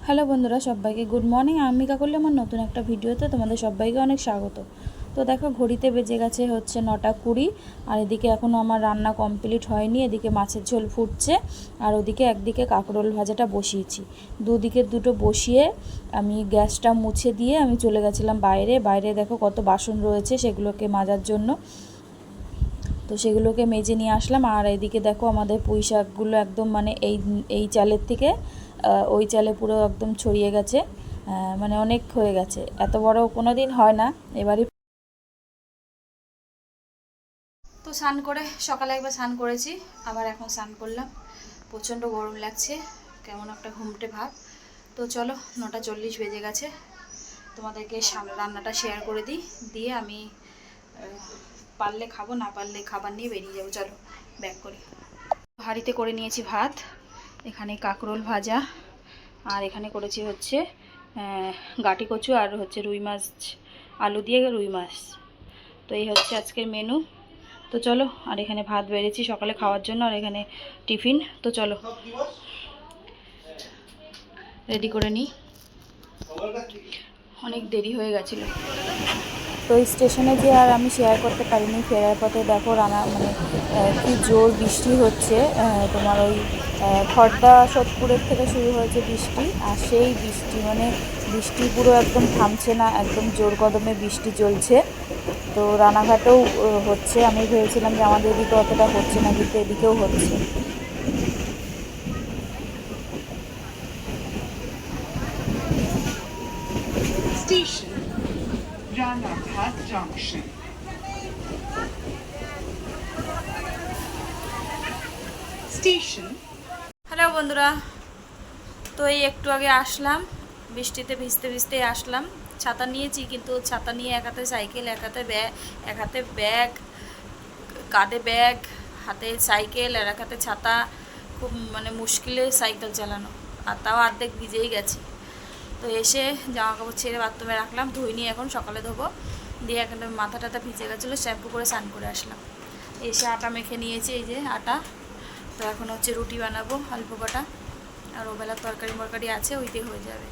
Hello বন্ধুরা, সবাইকে good morning. আমি কাকলি আমার নতুন একটা ভিডিওতে তোমাদের সবাইকে অনেক স্বাগত। তো দেখো, ঘড়িতে বেজে গেছে হচ্ছে 9:20, আর এদিকে এখনও আমার রান্না কমপ্লিট হয়নি। এদিকে মাছের ঝোল ফুটছে, আর ওদিকে একদিকে কাঁকরোল ভাজাটা বসিয়েছি। দুদিকে দুটো বসিয়ে আমি গ্যাসটা মুছে দিয়ে আমি চলে গেছিলাম বাইরে। দেখো কত বাসন রয়েছে, সেগুলোকে মাজার জন্য। তো সেগুলোকে মেজে নিয়ে আসলাম। আর এদিকে দেখো আমাদের পুঁই শাকগুলো একদম মানে এই চালের থেকে ওই চালে পুরো একদম ছড়িয়ে গেছে, মানে অনেক হয়ে গেছে। এত বড় কোনো দিন হয় না এবারই। তো স্নান করে সকালে একবার স্নান করেছি, আবার এখন স্নান করলাম। প্রচণ্ড গরম লাগছে, কেমন একটা ঘুমটে ভাব। তো চলো, 9:40 বেজে গেছে। তোমাদেরকে রান্নাটা শেয়ার করে দিয়ে আমি পারলে খাবো, না পারলে খাবার নিয়ে বেরিয়ে যাবো। চলো ব্যাক করি। হাঁড়িতে করে নিয়েছি ভাত, এখানে কাঁকরোল ভাজা, আর এখানে করেছি হচ্ছে গাটি কচু আর হচ্ছে রুই মাছ, আলু দিয়ে রুই মাছ। তো এই হচ্ছে আজকের মেনু। তো চলো, আর এখানে ভাত বেড়েছি সকালে খাওয়ার জন্য, আর এখানে টিফিন। তো চলো রেডি করে নিই, অনেক দেরি হয়ে গেছিলো। তো স্টেশনে যে আর আমি শেয়ার করতে পারিনি, ফেরার পথে দেখো মানে কি জোর বৃষ্টি হচ্ছে। তোমার ওই খড়দা সোদপুরের থেকে শুরু হয়েছে বৃষ্টি, আর সেই বৃষ্টি মানে বৃষ্টি পুরো একদম থামছে না, একদম জোর কদমে বৃষ্টি চলছে। তো রানাঘাটেও হচ্ছে। আমি ভেবেছিলাম যে আমাদের এদিকে অতটা হচ্ছে না, কিন্তু এদিকেও হচ্ছে। Station Ranaghat Junction. Station. Hello বন্ধুরা, তো এই একটু আগে আসলাম, বৃষ্টিতে ভিজতে ভিজতে আসলাম। ছাতা নিয়েছি, কিন্তু ছাতা নিয়ে এক হাতে সাইকেল, এক হাতে ব্যাগ, কাঁধে ব্যাগ, হাতে সাইকেল আর এক হাতে ছাতা, খুব মানে মুশকিলে সাইকেল চালানো। আর তাও অর্ধেক ভিজেই গেছে। তো এসে জামা কাপড় ছেড়ে বাথরুমে রাখলাম, ধুইনি, এখন সকালে ধোবো। দিয়ে এখন মাথা টাথা ভিজে গেছিলো, শ্যাম্পু করে স্নান করে আসলাম। এসে আটা মেখে নিয়েছি, এই যে আটা। তো এখন হচ্ছে রুটি বানাবো অল্প কটা, আর ওবেলার তরকারি আছে, ওই দিয়ে হয়ে যাবে।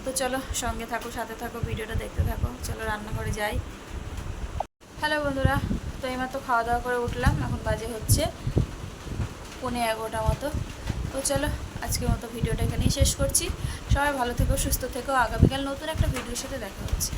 তো চলো সঙ্গে থাকো, সাথে থাকো, ভিডিওটা দেখতে থাকো। চলো রান্নাঘরে যাই। হ্যালো বন্ধুরা, তো এইমাত্র খাওয়া দাওয়া করে উঠলাম, এখন বাজে হচ্ছে 11:15 মতো। তো চলো আজকের মতো ভিডিওটা এখানেই শেষ করছি। সবাই ভালো থেকো, সুস্থ থেকো। আগামীকাল নতুন একটা ভিডিওর সাথে দেখা হচ্ছে।